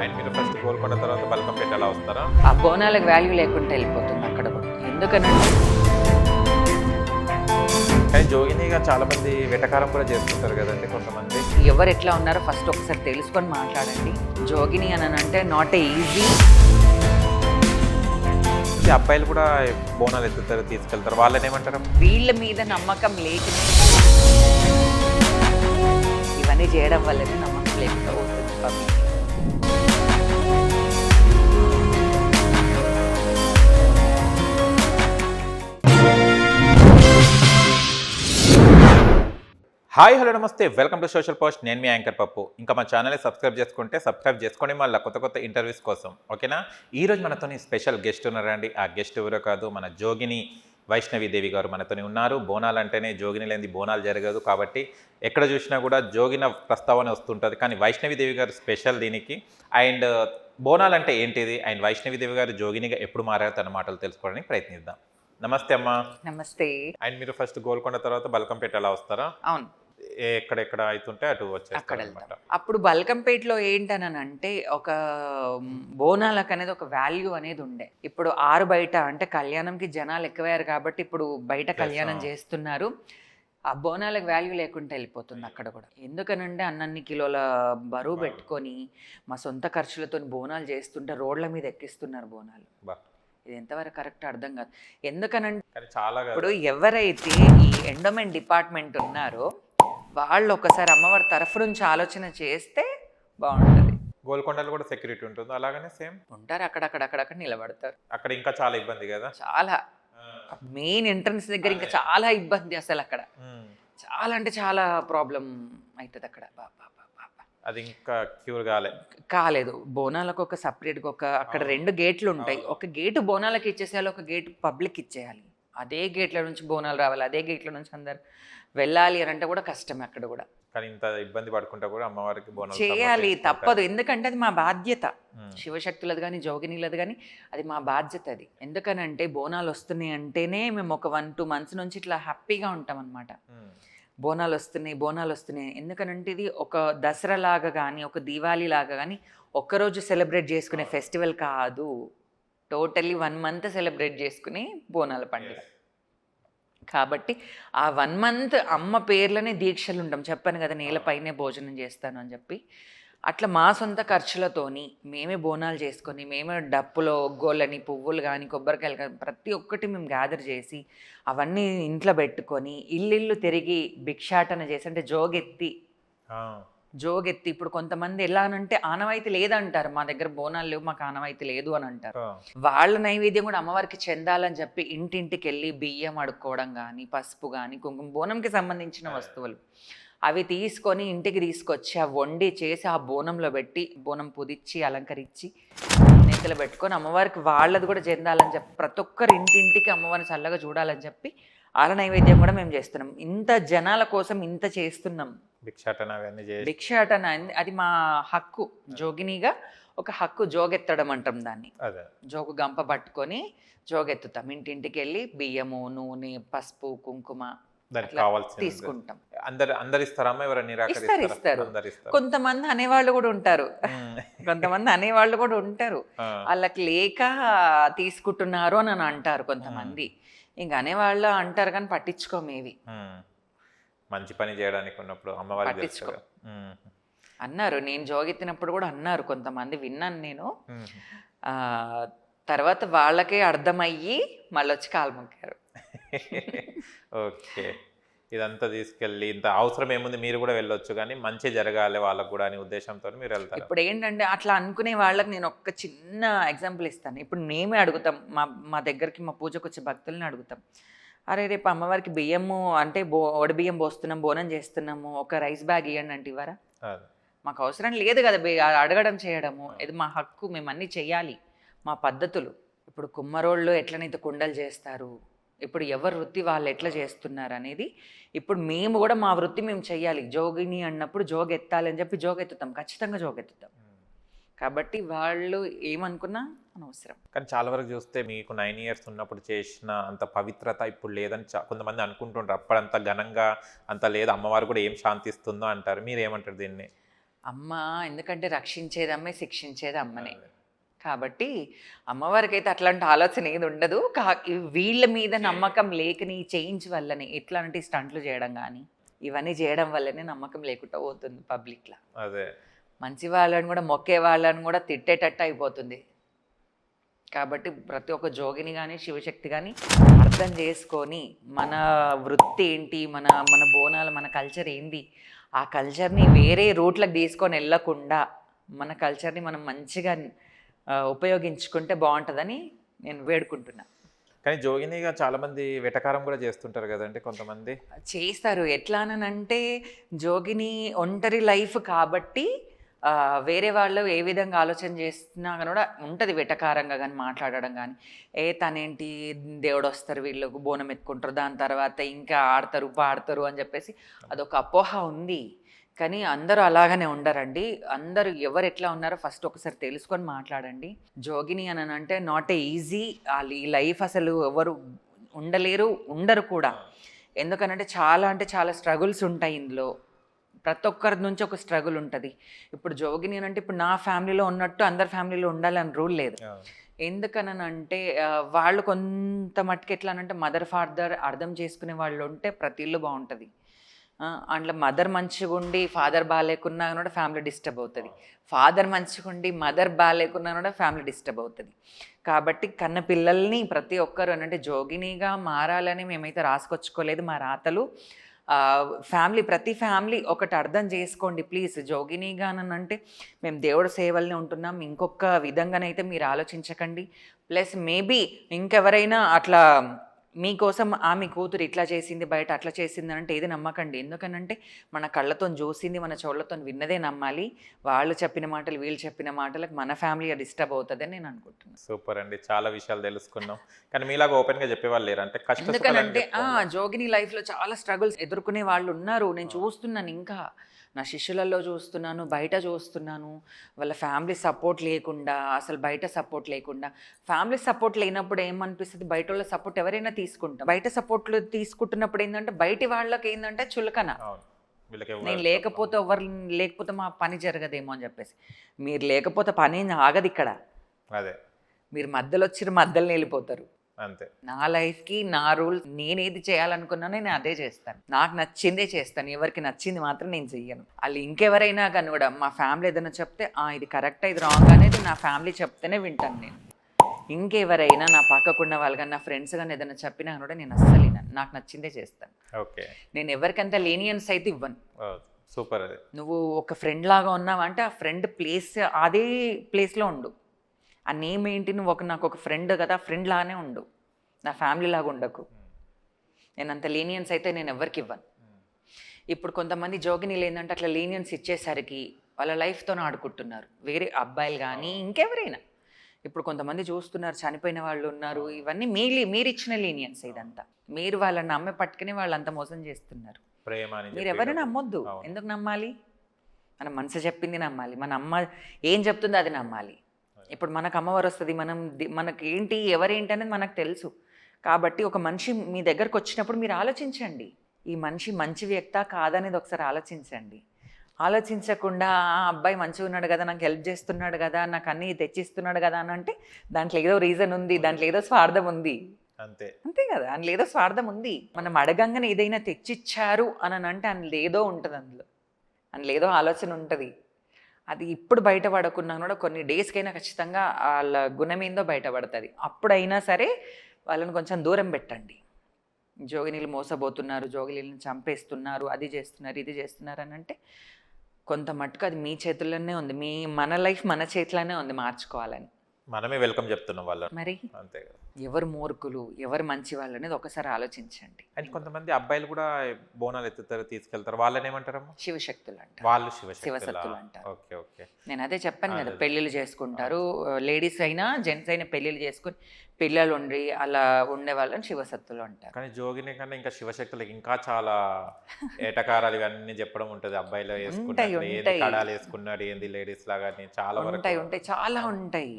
And మీరు first Golconda తర్వాత బల్కంపేట ఎలా వస్తారా? ఆ బోనాలకు వాల్యూ లేకుండా వెళ్ళిపోతుంది అక్కడ కూడా. ఎందుకనంటే కానీ జోగినిగా చాలా మంది వెటకారం కూడా చేస్తుంటారు కదండి కొంతమంది. ఎవరు ఎట్లా ఉన్నారో ఫస్ట్ ఒకసారి తెలుసుకొని మాట్లాడండి. జోగిని అని అంటే నాట్ ఏ ఈజీ. అబ్బాయిలు కూడా బోనాలు ఎత్తుతారు, తీసుకెళ్తారు, వాళ్ళని ఏమంటారు? వీళ్ళ మీద నమ్మకం లేక ఇవన్నీ చేయడం వల్లనే నమ్మకం లేకుండా పోతుంది పబ్లిక్. హాయ్ హలో నమస్తే, వెల్కమ్ టు సోషల్ పోస్ట్. నేను మీ యాంకర్ పప్పు. ఇంకా మా ఛానల్ని సబ్స్క్రైబ్ చేసుకోండి మళ్ళీ కొత్త ఇంటర్వ్యూస్ కోసం, ఓకేనా? ఈరోజు మనతోని స్పెషల్ గెస్ట్ ఉన్నారండి. ఆ గెస్ట్ ఎవరో కాదు, మన జోగిని వైష్ణవిదేవి గారు మనతోని ఉన్నారు. బోనాలు అంటేనే జోగిని లేని బోనాలు జరగదు, కాబట్టి ఎక్కడ చూసినా కూడా జోగిన ప్రస్తావన వస్తుంటుంది. కానీ వైష్ణవిదేవి గారు స్పెషల్ దీనికి. అండ్ బోనాలు అంటే ఏంటిది, అండ్ వైష్ణవిదేవి గారు జోగినిగా ఎప్పుడు మారారో తన మాటలు తెలుసుకోవడానికి ప్రయత్నిద్దాం. నమస్తే అమ్మా. నమస్తే. అండ్ మీరు ఫస్ట్ గోల్కొండ తర్వాత బల్కంపేట ఎలా వస్తారా? అవును, ఎక్కడెక్కడ అవుతుంటే అటు అక్కడ వచ్చేస్తారు. వెళ్తాం. అప్పుడు బల్కంపేటలో ఏంటని అంటే ఒక బోనాలకు అనేది ఒక వాల్యూ అనేది ఉండే. ఇప్పుడు ఆరు బయట అంటే కళ్యాణంకి జనాలు ఎక్కువయ్యారు కాబట్టి ఇప్పుడు బయట కళ్యాణం చేస్తున్నారు. ఆ బోనాలకు వాల్యూ లేకుండా వెళ్ళిపోతుంది అక్కడ కూడా. ఎందుకనంటే అన్నన్ని కిలోల బరువు పెట్టుకొని మా సొంత ఖర్చులతో బోనాలు చేస్తుంటే రోడ్ల మీద ఎక్కిస్తున్నారు బోనాలు. ఇది ఎంతవరకు కరెక్ట్ అర్థం కాదు. ఎందుకనంటే చాలా ఇప్పుడు ఎవరైతే ఈ ఎండోమెంట్ డిపార్ట్మెంట్ ఉన్నారో వాళ్ళు ఒకసారి అమ్మవారి తరఫు నుంచి ఆలోచన చేస్తే బాగుంటుంది. గోల్కొండలో కూడా సెక్యూరిటీ ఉంటుంది, అలాగనే సేమ్ ఉంటారు, అక్కడక్కడ నిలబడతారు. అక్కడ ఇంకా చాలా ఇబ్బంది కదా, చాలా మెయిన్ ఎంట్రన్స్ దగ్గర ఇంకా చాలా ఇబ్బంది. అసలు అక్కడ చాలా అంటే చాలా ప్రాబ్లం అవుతుంది అక్కడ. అది ఇంకా క్యూర్ కాలేదు. బోనాలకు ఒక సపరేట్గా అక్కడ 2 గేట్లు ఉంటాయి. ఒక గేటు బోనాలకు ఇచ్చేసేయాలి, ఒక గేటు పబ్లిక్ ఇచ్చేయాలి. అదే గేట్ల నుంచి బోనాలు రావాలి, అదే గేట్ల నుంచి అందరు వెళ్ళాలి అని అంటే కూడా కష్టమే అక్కడ కూడా. కానీ ఇంత ఇబ్బంది పడుకుంటా కూడా అమ్మవారికి బోనాలు చేయాలి, తప్పదు. ఎందుకంటే అది మా బాధ్యత. శివశక్తులది కానీ జోగినీలది కానీ అది మా బాధ్యత. అది ఎందుకనంటే బోనాలు వస్తున్నాయి అంటేనే మేము ఒక 1-2 months నుంచి ఇట్లా హ్యాపీగా ఉంటాం అనమాట. బోనాలు వస్తున్నాయి. ఎందుకనంటే ఇది ఒక దసరా లాగా కానీ ఒక దీవాళీ లాగా కానీ ఒక్కరోజు సెలబ్రేట్ చేసుకునే ఫెస్టివల్ కాదు. టోటల్లీ 1 month సెలబ్రేట్ చేసుకునే బోనాల పండుగ కాబట్టి ఆ 1 month అమ్మ పేర్లనే దీక్షలు ఉంటాం. చెప్పాను కదా, నేలపైనే భోజనం చేస్తాను అని చెప్పి. అట్లా మా సొంత ఖర్చులతోని మేమే బోనాలు చేసుకొని మేమే డప్పులో ఒగ్గోళ్ళని పువ్వులు కానీ కొబ్బరికాయలు కానీ ప్రతి ఒక్కటి మేము గ్యాదర్ చేసి అవన్నీ ఇంట్లో పెట్టుకొని ఇల్లు తిరిగి భిక్షాటన చేసి అంటే జోగెత్తి ఇప్పుడు కొంతమంది ఎలా అనంటే ఆనవాయితీ లేదంటారు, మా దగ్గర బోనాలు లేవు మాకు ఆనవాయితీ లేదు అని అంటారు. వాళ్ళ నైవేద్యం కూడా అమ్మవారికి చెందాలని చెప్పి ఇంటింటికి వెళ్ళి బియ్యం అడుక్కోవడం కానీ పసుపు కానీ కుంకుమ బోనంకి సంబంధించిన వస్తువులు అవి తీసుకొని ఇంటికి తీసుకొచ్చి అవి వండి చేసి ఆ బోనంలో పెట్టి బోనం పుదిచ్చి అలంకరించి నేతలు పెట్టుకొని అమ్మవారికి వాళ్ళది కూడా చెందాలని చెప్పి ప్రతి ఒక్కరు ఇంటింటికి అమ్మవారిని చల్లగా చూడాలని చెప్పి వాళ్ళ నైవేద్యం కూడా మేము చేస్తున్నాం. ఇంత జనాల కోసం ఇంత చేస్తున్నాం. భిక్షాటన అది మా హక్కు. జోగినిగా ఒక హక్కు. జోగెత్తడం అంటాం దాన్ని. జోగు గంప పట్టుకొని జోగెత్తుతాం. ఇంటింటికి వెళ్ళి బియ్యము నూనె పసుపు కుంకుమ తీసుకుంటాం. ఇస్తారు. కొంతమంది అనేవాళ్ళు కూడా ఉంటారు, వాళ్ళకి లేక తీసుకుంటున్నారు అని అంటారు కొంతమంది. ఇంక అనేవాళ్ళు అంటారు కానీ పట్టించుకోమేవి. మంచి పని చేయడానికి ఉన్నప్పుడు పట్టించుకో అన్నారు. నేను జోగెత్తినప్పుడు కూడా అన్నారు కొంతమంది, విన్నాను నేను. తర్వాత వాళ్ళకే అర్థమయ్యి మళ్ళీ వచ్చి కాలు మొక్కారు. ఓకే, ఇదంతా తీసుకెళ్ళి ఇంత అవసరం ఏముంది, మీరు కూడా వెళ్ళొచ్చు కానీ మంచి జరగాలి వాళ్ళకు కూడా అనే ఉద్దేశంతో మీరు వెళ్తారు. ఇప్పుడు ఏంటంటే అట్లా అనుకునే వాళ్ళకి నేను ఒక చిన్న ఎగ్జాంపుల్ ఇస్తాను. ఇప్పుడు మేమే అడుగుతాం, మా దగ్గరికి మా పూజకు వచ్చే భక్తుల్ని అడుగుతాం, అరే రేపు అమ్మవారికి బియ్యము అంటే ఒడి బియ్యం పోస్తున్నాం, బోనం చేస్తున్నాము, ఒక రైస్ బ్యాగ్ ఇవ్వండి అంటే ఇవ్వరా? మాకు అవసరం లేదు కదా అడగడం చేయడము. ఇది మా హక్కు, మేము అన్నీ చెయ్యాలి, మా పద్ధతులు. ఇప్పుడు కుమ్మరోళ్ళు ఎట్లనైతే కుండలు చేస్తారు, ఇప్పుడు ఎవరి వృత్తి వాళ్ళు ఎట్లా చేస్తున్నారు అనేది ఇప్పుడు మేము కూడా మా వృత్తి మేము చెయ్యాలి. జోగిని అన్నప్పుడు జోగెత్తాలి అని చెప్పి జోగెత్తుతాం, ఖచ్చితంగా జోగెత్తుతాం. కాబట్టి వాళ్ళు ఏమనుకున్నా అనవసరం. కానీ చాలా వరకు చూస్తే మీకు 9 years ఉన్నప్పుడు చేసిన అంత పవిత్రత ఇప్పుడు లేదని కొంతమంది అనుకుంటుంటారు. అప్పుడంత ఘనంగా అంత లేదు, అమ్మవారు కూడా ఏం శాంతిస్తుందో అంటారు. మీరు ఏమంటారు దీన్ని? అమ్మ ఎందుకంటే రక్షించేది అమ్మే, శిక్షించేది అమ్మనే. కాబట్టి అమ్మవారికి అయితే అట్లాంటి ఆలోచన ఏది ఉండదు. వీళ్ళ మీద నమ్మకం లేకని చేంజ్ వల్లనే ఎట్లాంటి స్టంట్లు చేయడం కానీ ఇవన్నీ చేయడం వల్లనే నమ్మకం లేకుండా పోతుంది పబ్లిక్లో. అదే మంచి వాళ్ళని కూడా మొక్కే వాళ్ళని కూడా తిట్టేటట్టు అయిపోతుంది. కాబట్టి ప్రతి ఒక్క జోగిని కానీ శివశక్తి కానీ అర్థం చేసుకొని మన వృత్తి ఏంటి, మన మన బోనాలు, మన కల్చర్ ఏంది, ఆ కల్చర్ని వేరే రూట్లకు తీసుకొని వెళ్ళకుండా మన కల్చర్ని మనం మంచిగా ఉపయోగించుకుంటే బాగుంటుందని నేను వేడుకుంటున్నా. కానీ జోగినిగా చాలా మంది వెటకారం కూడా చేస్తుంటారు కదండి కొంతమంది. చేస్తారు. ఎట్లానంటే జోగిని ఒంటరి లైఫ్ కాబట్టి వేరే వాళ్ళు ఏ విధంగా ఆలోచన చేస్తున్నా కూడా ఉంటుంది వెటకారంగా కానీ మాట్లాడడం కానీ. తనేంటి దేవుడు వస్తారు వీళ్ళు బోనం ఎత్తుకుంటారు, దాని తర్వాత ఇంకా ఆడతారు పాడతారు అని చెప్పేసి అదొక అపోహ ఉంది. కానీ అందరూ అలాగనే ఉండరండి. అందరూ ఎవరు ఎట్లా ఉన్నారో ఫస్ట్ ఒకసారి తెలుసుకొని మాట్లాడండి. జోగిని అని అంటే నాట్ ఏ ఈజీ. ఈ లైఫ్ అసలు ఎవరు ఉండరు కూడా. ఎందుకనంటే అంటే చాలా స్ట్రగుల్స్ ఉంటాయి ఇందులో. ప్రతి ఒక్కరి నుంచి ఒక స్ట్రగుల్ ఉంటుంది. ఇప్పుడు జోగిని అని అంటే ఇప్పుడు నా ఫ్యామిలీలో ఉన్నట్టు అందరి ఫ్యామిలీలో ఉండాలని రూల్ లేదు. ఎందుకనంటే వాళ్ళు కొంత మట్టుకు ఎట్లా అంటే మదర్ ఫాదర్ అర్థం చేసుకునే వాళ్ళు ఉంటే ప్రతి ఇల్లు బాగుంటుంది. అందులో మదర్ మంచిగా ఉండి ఫాదర్ బాగాలేకున్నా కూడా ఫ్యామిలీ డిస్టర్బ్ అవుతుంది. ఫాదర్ మంచిగా ఉండి మదర్ బాగాలేకున్నా కూడా ఫ్యామిలీ డిస్టర్బ్ అవుతుంది. కాబట్టి కన్న పిల్లల్ని ప్రతి ఒక్కరు అంటే జోగినిగా మారాలని మేమైతే రాసుకొచ్చుకోలేదు మా రాతలు. ప్రతి ఫ్యామిలీ ఒకటి అర్థం చేసుకోండి ప్లీజ్. జోగినిగా అంటే మేము దేవుడి సేవల్ని ఉంటున్నాం, ఇంకొక విధంగానైతే మీరు ఆలోచించకండి. ప్లస్ మేబీ ఇంకెవరైనా అట్లా మీకోసం ఆమె కూతురు ఇట్లా చేసింది బయట అట్లా చేసింది అంటే ఏది నమ్మకండి. ఎందుకనంటే మన కళ్ళతో చూసింది మన చెవులతో విన్నదే నమ్మాలి. వాళ్ళు చెప్పిన మాటలు వీళ్ళు చెప్పిన మాటలకు మన ఫ్యామిలీ డిస్టర్బ్ అవుతుందని నేను అనుకుంటున్నాను. సూపర్ అండి, చాలా విషయాలు తెలుసుకున్నాం. కానీ మీలాగా ఓపెన్గా చెప్పేవాళ్ళు లేరు అంటే ఎందుకనంటే జోగిని లైఫ్లో చాలా స్ట్రగుల్స్ ఎదుర్కొనే వాళ్ళు ఉన్నారు. నేను చూస్తున్నాను, ఇంకా నా శిష్యులలో చూస్తున్నాను, బయట చూస్తున్నాను. వాళ్ళ ఫ్యామిలీ సపోర్ట్ లేకుండా, అసలు బయట సపోర్ట్ లేకుండా. ఫ్యామిలీ సపోర్ట్ లేనప్పుడు ఏమనిపిస్తుంది, బయట వాళ్ళ సపోర్ట్ ఎవరైనా తీసుకుంటాం. బయట సపోర్ట్లు తీసుకుంటున్నప్పుడు ఏంటంటే బయటి వాళ్ళకి ఏంటంటే చులకన. నేను లేకపోతే మా పని జరగదేమో అని చెప్పేసి. మీరు లేకపోతే పని ఆగదు ఇక్కడ. అదే మీరు మధ్యలో మధ్యలో వెళ్ళిపోతారు. అంతే. నా లైఫ్కి నా రూల్స్, నేను ఏది చేయాలనుకున్నానో నేను అదే చేస్తాను. నాకు నచ్చిందే చేస్తాను, ఎవరికి నచ్చింది మాత్రం నేను చెయ్యను. వాళ్ళు ఇంకెవరైనా కానీ కూడా మా ఫ్యామిలీ ఏదైనా చెప్తే ఇది కరెక్ట్ ఇది రాంగ్ అనేది నా ఫ్యామిలీ చెప్తేనే వింటాను నేను. ఇంకెవరైనా నా పక్కకున్న వాళ్ళు కానీ నా ఫ్రెండ్స్ కానీ ఏదైనా చెప్పినా కూడా నేను అస్సలు నాకు నచ్చిందే చేస్తాను. ఓకే. నేను ఎవరికంత లీనియన్స్ అయితే ఇవ్వను. సూపర్. అది నువ్వు ఒక ఫ్రెండ్ లాగా ఉన్నావంటే ఆ ఫ్రెండ్ ప్లేస్ అదే ప్లేస్లో ఉండు. ఆ నేమ్ ఏంటి, నువ్వు నాకు ఒక ఫ్రెండ్ కదా, ఫ్రెండ్ లాగానే ఉండు, నా ఫ్యామిలీ లాగా ఉండకు. నేను అంత లీనియన్స్ అయితే నేను ఎవరికి ఇవ్వను. ఇప్పుడు కొంతమంది జోగినీలు ఏంటంటే అట్లా లీనియన్స్ ఇచ్చేసరికి వాళ్ళ లైఫ్తో ఆడుకుంటున్నారు, వేరే అబ్బాయిలు కానీ ఇంకెవరైనా. ఇప్పుడు కొంతమంది చూస్తున్నారు, చనిపోయిన వాళ్ళు ఉన్నారు. ఇవన్నీ మీరు ఇచ్చిన లీనియన్స్. ఇదంతా మీరు వాళ్ళని నమ్మే పట్టుకుని వాళ్ళంతా మోసం చేస్తున్నారు. మీరు ఎవరిని నమ్మొద్దు. ఎందుకు నమ్మాలి? మన మనసు చెప్పింది నమ్మాలి, మన అమ్మ ఏం చెప్తుందో అది నమ్మాలి. ఇప్పుడు మనకు అమ్మవారు వస్తుంది, మనకి ఏంటి ఎవరేంటి అనేది మనకు తెలుసు. కాబట్టి ఒక మనిషి మీ దగ్గరకు వచ్చినప్పుడు మీరు ఆలోచించండి, ఈ మనిషి మంచి వ్యక్తా కాదనేది ఒకసారి ఆలోచించండి. ఆలోచించకుండా అబ్బాయి మంచిగా ఉన్నాడు కదా, నాకు హెల్ప్ చేస్తున్నాడు కదా, నాకు అన్నీ తెచ్చిస్తున్నాడు కదా అని అంటే దాంట్లో ఏదో రీజన్ ఉంది, దాంట్లో ఏదో స్వార్థం ఉంది. అంతే కదా, అందులో ఏదో స్వార్థం ఉంది. మనం అడగంగానే ఏదైనా తెచ్చిచ్చారు అని అంటే అందులో ఏదో ఉంటుంది, అందులో ఏదో ఆలోచన ఉంటుంది. అది ఇప్పుడు బయటపడకున్నా కూడా కొన్ని డేస్కైనా ఖచ్చితంగా వాళ్ళ గుణమేందో బయటపడుతుంది. అప్పుడైనా సరే వాళ్ళని కొంచెం దూరం పెట్టండి. జోగినీలు మోసపోతున్నారు, జోగినీలను చంపేస్తున్నారు, అది చేస్తున్నారు ఇది చేస్తున్నారు అని అంటే కొంత మట్టుకు అది మీ చేతుల్లోనే ఉంది. మన లైఫ్ మన చేతిలోనే ఉంది మార్చుకోవాలని. మనమే వెల్కమ్ చెప్తున్నాం వాళ్ళ. మరి అంతే కదా, ఎవరు మూర్ఖులు ఎవరు మంచి వాళ్ళు అనేది ఒకసారి ఆలోచించండి. అండ్ కొంతమంది అబ్బాయిలు కూడా బోనాలు ఎత్తుతారు, తీసుకెళ్తారు, వాళ్ళని ఏమంటారమ్మా? శివశక్తులు అంటారు. వాళ్ళు శివశక్తులు అంటారు. Okay okay. నేను అదే చెప్పాను కదా, పెళ్ళిళ్ళు చేసుకుంటారు, లేడీస్ అయినా జెంట్స్ అయినా పెళ్ళిళ్ళు చేసుకుని పిల్లలు ఉండి అలా ఉండే వాళ్ళని శివశక్తులు అంటారు. కానీ జోగిని కన్నా ఇంకా శివశక్తులకు ఇంకా చాలా ఏటకారాలు ఇవన్నీ చెప్పడం ఉంటుంది. అబ్బాయిలు వేసుకుంటారు, కడాలు వేసుకున్నాడు ఏంది లేడీస్ లాగా చాలా ఉంటాయి చాలా ఉంటాయి.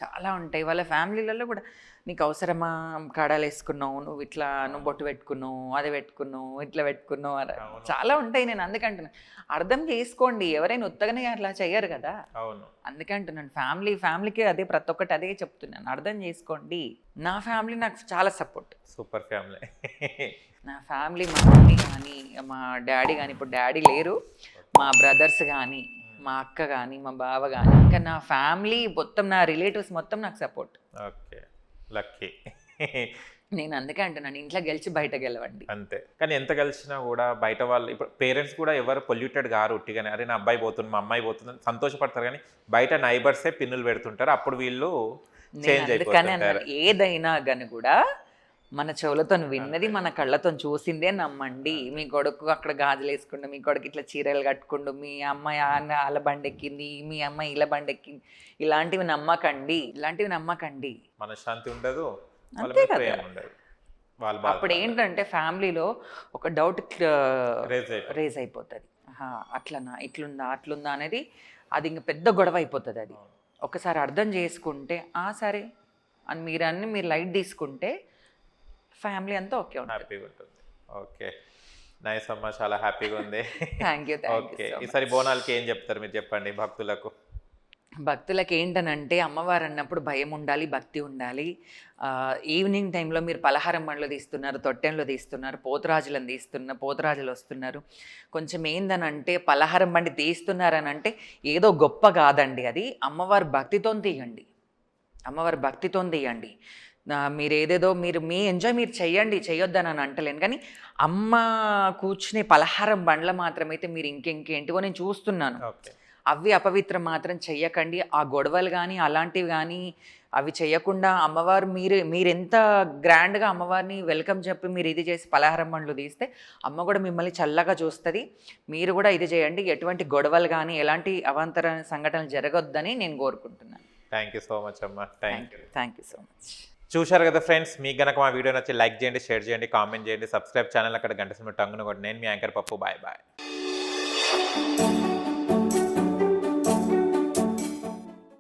చాలా ఉంటాయి. వాళ్ళ ఫ్యామిలీలలో కూడా నీకు అవసరమా కాడాలు వేసుకున్నావు, నువ్వు ఇట్లా నువ్వు బొట్టు పెట్టుకున్నావు, అది పెట్టుకున్నావు, ఇట్లా పెట్టుకున్నావు అని చాలా ఉంటాయి. నేను అందుకంటున్నాను, అర్థం చేసుకోండి. ఎవరైనా ఉత్తగానే అట్లా చెయ్యరు కదా. అవును. అందుకే అంటున్నాను, ఫ్యామిలీకి అదే ప్రతి ఒక్కటి అదే చెప్తున్నాను, అర్థం చేసుకోండి. నా ఫ్యామిలీ నాకు చాలా సపోర్ట్. Super family. నా ఫ్యామిలీ, మా మమ్మీ కానీ మా డాడీ కానీ, ఇప్పుడు డాడీ లేరు, మా బ్రదర్స్ కానీ, మా అక్క కానీ, మా బావ కానీ, ఇంకా నా ఫ్యామిలీ మొత్తం, నా రిలేటివ్స్ మొత్తం నాకు సపోర్ట్. Okay, lucky. నేను అందుకే అంటున్నాను, ఇంట్లో గెలిచి బయట గెలవండి అంతే. కానీ ఎంత కలిసినా కూడా బయట వాళ్ళు, ఇప్పుడు పేరెంట్స్ కూడా ఎవరు పొల్యూటెడ్ కారు ఉట్టిగానే, అరే నా అబ్బాయి పోతుంది, మా అమ్మాయి పోతుంది అని సంతోషపడతారు. కానీ బయట నైబర్సే పిన్నులు పెడుతుంటారు, అప్పుడు వీళ్ళు చేంజ్ అందుకని అయిపోతారు. అన్నాను, ఏదైనా కానీ కూడా మన చెవులతో విన్నది, మన కళ్ళతో చూసిందే నమ్మండి. మీ కొడుకు అక్కడ గాజులు వేసుకుండు, మీ కొడుకు ఇట్లా చీరలు కట్టుకుండు, మీ అమ్మాయి వాళ్ళ బండెక్కింది, మీ అమ్మాయి ఇలా బండెక్కింది, ఇలాంటివి నమ్మకండి. మనశ్శాంతి ఉండదు, వాళ్ళ అంతే మీద కదా. ప్రేమ ఉండదు. వాళ్ళు అప్పుడు ఏంటంటే ఫ్యామిలీలో ఒక డౌట్ రేజ్ అయిపోతుంది. అట్లనా, అట్లుందా అనేది, అది ఇంక పెద్ద గొడవ అయిపోతుంది. అది ఒకసారి అర్థం చేసుకుంటే సరే అని మీరు లైట్ తీసుకుంటే ఫ్యామిలీ అంతా ఓకే ఉంటుంది. హ్యాపీగా ఉంటుంది. ఓకే, నైస్ అమ్మా, చాలా హ్యాపీగా ఉంది. Thank you. ఓకే, ఈసారి బోనాలకి ఏం చెప్తారు మీరు చెప్పండి భక్తులకు? భక్తులకి ఏంటనంటే, అమ్మవారు అన్నప్పుడు భయం ఉండాలి, భక్తి ఉండాలి. ఈవినింగ్ టైంలో మీరు పలహారం బండ్లు తీస్తున్నారు, తొట్టెంలో తీస్తున్నారు, పోతరాజులు వస్తున్నారు. కొంచెం ఏందనంటే, పలహారం బండి తీస్తున్నారనంటే ఏదో గొప్ప కాదండి, అది అమ్మవారి భక్తితో తీయండి. మీరు ఏదేదో మీ ఎంజాయ్ మీరు చెయ్యొద్దని అని అంటలేను, కానీ అమ్మ కూర్చునే పలహారం బండ్ల మాత్రమైతే మీరు ఇంకేంటివో నేను చూస్తున్నాను. అవి అపవిత్రం మాత్రం చెయ్యకండి. ఆ గొడవలు కానీ అలాంటివి కానీ అవి చెయ్యకుండా, అమ్మవారు మీరు ఎంత గ్రాండ్గా అమ్మవారిని వెల్కమ్ చెప్పి మీరు ఇది చేసి పలహారం బండ్లు తీస్తే అమ్మ కూడా మిమ్మల్ని చల్లగా చూస్తుంది. మీరు కూడా ఇది చేయండి. ఎటువంటి గొడవలు కానీ ఎలాంటి అవాంతర సంఘటనలు జరగొద్దని నేను కోరుకుంటున్నాను. థ్యాంక్ యూ సో మచ్ అమ్మా. Thank you so much. చూశారు కదా ఫ్రెండ్స్, మీకు గనక మా వీడియో నచ్చి లైక్ చేయండి, షేర్ చేయండి, కామెంట్ చేయండి, సబ్స్క్రైబ్ ఛానల్ అక్కడ గంట సింబల్ టంగును కొట్టి. నేను మీ యాంకర్ పప్పు. Bye bye.